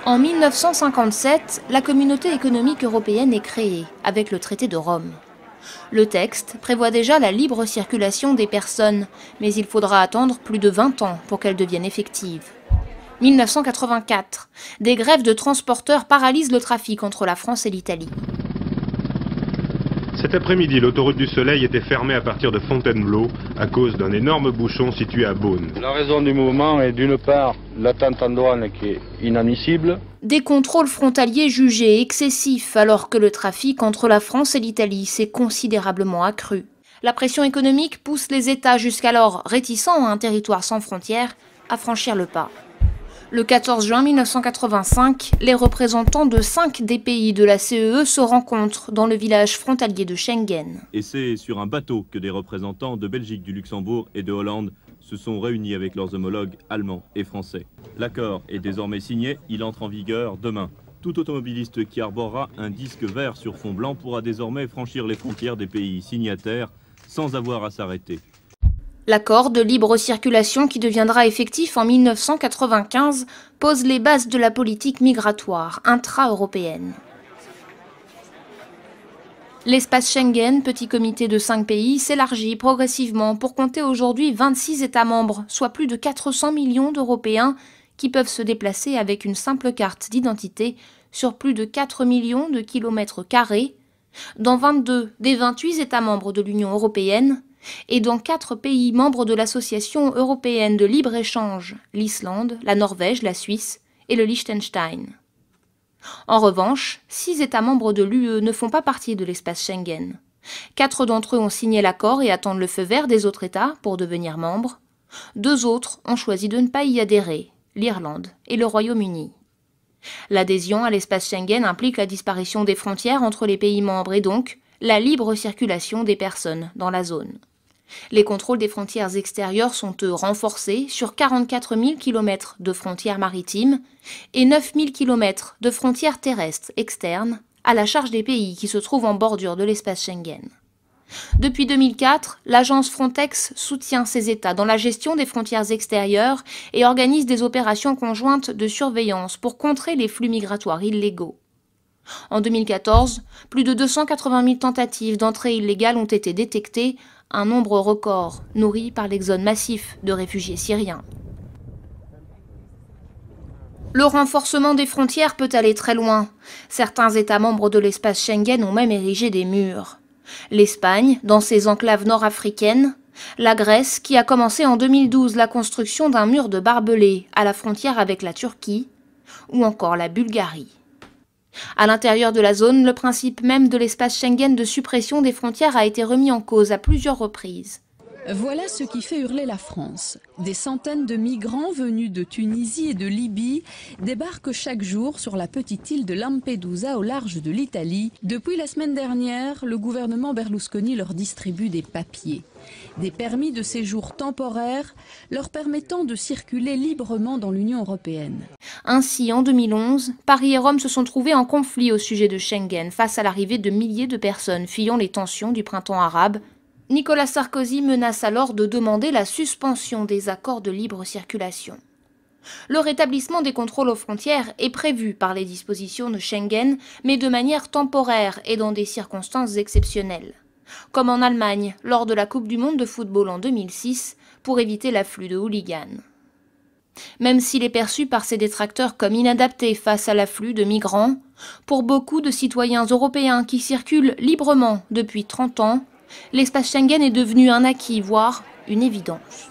En 1957, la Communauté économique européenne est créée avec le traité de Rome. Le texte prévoit déjà la libre circulation des personnes, mais il faudra attendre plus de 20 ans pour qu'elle devienne effective. 1984, des grèves de transporteurs paralysent le trafic entre la France et l'Italie. Cet après-midi, l'autoroute du Soleil était fermée à partir de Fontainebleau à cause d'un énorme bouchon situé à Beaune. La raison du mouvement est d'une part l'attente en douane qui est inadmissible. Des contrôles frontaliers jugés excessifs alors que le trafic entre la France et l'Italie s'est considérablement accru. La pression économique pousse les États jusqu'alors réticents à un territoire sans frontières à franchir le pas. Le 14 juin 1985, les représentants de 5 des pays de la CEE se rencontrent dans le village frontalier de Schengen. Et c'est sur un bateau que des représentants de Belgique, du Luxembourg et de Hollande se sont réunis avec leurs homologues allemands et français. L'accord est désormais signé, il entre en vigueur demain. Tout automobiliste qui arborera un disque vert sur fond blanc pourra désormais franchir les frontières des pays signataires sans avoir à s'arrêter. L'accord de libre circulation qui deviendra effectif en 1995 pose les bases de la politique migratoire intra-européenne. L'espace Schengen, petit comité de 5 pays, s'élargit progressivement pour compter aujourd'hui 26 États membres, soit plus de 400 millions d'Européens qui peuvent se déplacer avec une simple carte d'identité sur plus de 4 millions de kilomètres carrés, dans 22 des 28 États membres de l'Union européenne, et dans 4 pays membres de l'Association européenne de libre-échange, l'Islande, la Norvège, la Suisse et le Liechtenstein. En revanche, 6 États membres de l'UE ne font pas partie de l'espace Schengen. 4 d'entre eux ont signé l'accord et attendent le feu vert des autres États pour devenir membres. 2 autres ont choisi de ne pas y adhérer, l'Irlande et le Royaume-Uni. L'adhésion à l'espace Schengen implique la disparition des frontières entre les pays membres et donc la libre circulation des personnes dans la zone. Les contrôles des frontières extérieures sont eux renforcés sur 44 000 km de frontières maritimes et 9 000 km de frontières terrestres externes à la charge des pays qui se trouvent en bordure de l'espace Schengen. Depuis 2004, l'agence Frontex soutient ces États dans la gestion des frontières extérieures et organise des opérations conjointes de surveillance pour contrer les flux migratoires illégaux. En 2014, plus de 280 000 tentatives d'entrée illégale ont été détectées, un nombre record nourri par l'exode massif de réfugiés syriens. Le renforcement des frontières peut aller très loin. Certains États membres de l'espace Schengen ont même érigé des murs. L'Espagne, dans ses enclaves nord-africaines, la Grèce, qui a commencé en 2012 la construction d'un mur de barbelés à la frontière avec la Turquie, ou encore la Bulgarie. À l'intérieur de la zone, le principe même de l'espace Schengen de suppression des frontières a été remis en cause à plusieurs reprises. Voilà ce qui fait hurler la France. Des centaines de migrants venus de Tunisie et de Libye débarquent chaque jour sur la petite île de Lampedusa au large de l'Italie. Depuis la semaine dernière, le gouvernement Berlusconi leur distribue des papiers. Des permis de séjour temporaires leur permettant de circuler librement dans l'Union européenne. Ainsi, en 2011, Paris et Rome se sont trouvés en conflit au sujet de Schengen face à l'arrivée de milliers de personnes fuyant les tensions du printemps arabe. Nicolas Sarkozy menace alors de demander la suspension des accords de libre circulation. Le rétablissement des contrôles aux frontières est prévu par les dispositions de Schengen, mais de manière temporaire et dans des circonstances exceptionnelles, comme en Allemagne lors de la Coupe du monde de football en 2006 pour éviter l'afflux de hooligans. Même s'il est perçu par ses détracteurs comme inadapté face à l'afflux de migrants, pour beaucoup de citoyens européens qui circulent librement depuis 30 ans, l'espace Schengen est devenu un acquis, voire une évidence.